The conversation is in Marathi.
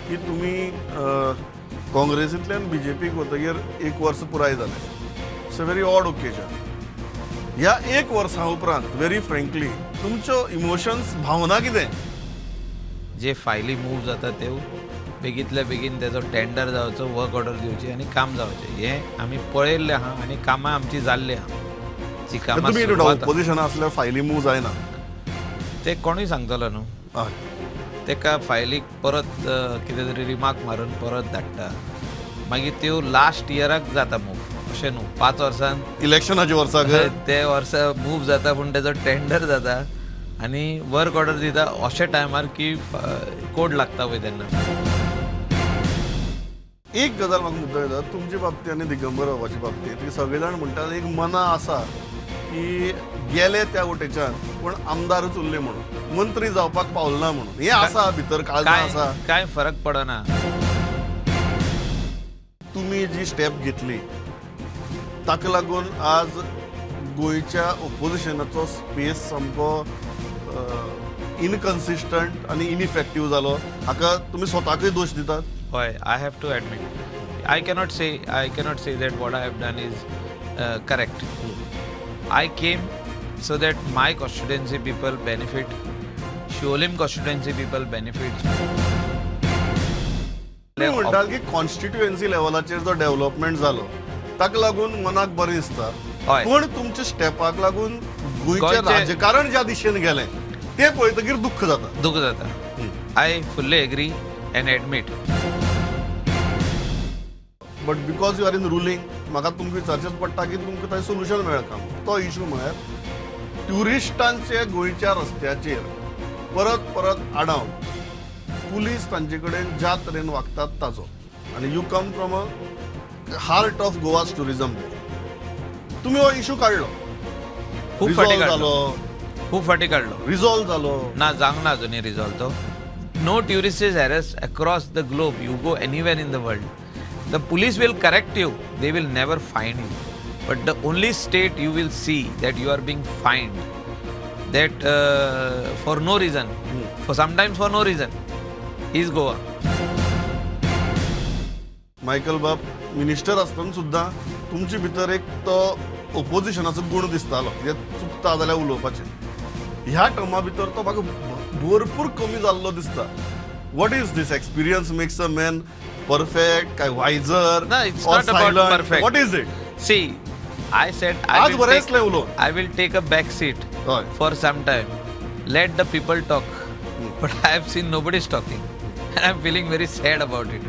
की तुम्ही काँग्रेसींतल्यान बीजेपीक वतकीर 1 वर्स पुराय जालें. It's a very odd occasion. ह्या 1 वर्सां उपरांत व्हेरी फ्रँकली तुमच्यो इमोशन्स भावना कितें? जे फायली मूव जाता त्यो बेगींतल्या बेगीन तेजो टेंडर जावचो, वर्क ऑर्डर दिवची आनी काम जावचें. हें आमी पळयल्लें आहा आनी कामां आमची जाल्ली आहा. जी कामां तुमी सुरवात ऑपोजिशन आसल्यार फायली मूव जायना. ते कोणूय सांगतलो न्हू. हय. तेका फायलीक परत कितें तरी रिमार्क मारून परत धाडटा. मागीर त्यो लास्ट इयराक जाता मूव. अशें न्हू 5 वर्सान इलेक्शनाच्या वर्साक ते वर्सा मूव जाता पूण तेजो टेंडर जाता आनी वर्क ऑर्डर दिता अशे टायमार की कोड लागता पळय तेन्ना. एक गजाल म्हाका मुद्दम येता तुमचे बाबतींत आनी दिगंबर बाबाचे बाबतींत की सगळे जाण म्हणटात एक मना आसा की गेले त्या वटेच्यान पूण आमदारच उरले म्हणून मंत्री जावपाक पावलो ना म्हणून. हें आसा भितर काळजां आसा. कांय फरक पडना. तुम्ही जी स्टेप घेतली ताका लागून आज गोंयच्या ओपोजिशनाचो स्पेस सामको इनकन्सिस्टंट आनी इनइफेक्टीव जालो. हाका तुमी स्वताकय दोश दितात. हय, I have to admit. I cannot say that what I have done is correct. I came so that my constituency people benefit, Sholim constituency people benefit. तुम्ही म्हणटाल की कॉन्स्टिट्युएन्सी लेवलाचेर जो डेव्हलपमेंट जालो ताका लागून मनाक बरें दिसता. हय. पण तुमच्या स्टेपाक लागून गोंयचें राजकारण ज्या दिशेन गेलें ते पळयतकीर दुख्ख जाता. दुःख जाता. I fully agree and admit. But because you are in ruling म्हाका तुमकां विचारचेच पडटा की तुमकां थंय सोल्युशन मेळटा. तो इशू म्हळ्यार ट्युरिस्टांचे गोंयच्या रस्त्याचेर परत परत आडावन पुलीस तांचे कडेन ज्या तरेन वागतात ताचो. आनी you come from a heart of Goa's tourism. तुमी हो इशू काडलो, खूब फाटी रिझॉल्व काडलो. जालो, खूब फाटी काडलो. रिझॉल्व जालो. ना जावंक ना अजुनूय रिझॉल्व तो. No tourist is harassed across the globe. You go anywhere in the world. The police will correct you. They will never fine you. But the only state you will see that you are being fined, that for no reason, for sometimes for no reason, is Goa. Michael बाब मिनिस्टर आसतना सुद्दां तुमचे भितर एक तो ओपोजिशनाचो गुण दिसतालो जे चुकता जाल्यार उलोवपाचें. ह्या टर्मा भितर तो म्हाका भरपूर कमी जाल्लो दिसता. What is this experience makes a man perfect काय वायझर? No, it's not about perfect. What is it? See, I said आज बरें दिसलें उलोवन. I will take a back seat हय. for some time. Let the people talk. But I have seen nobody's talking. And I'm feeling very sad about it.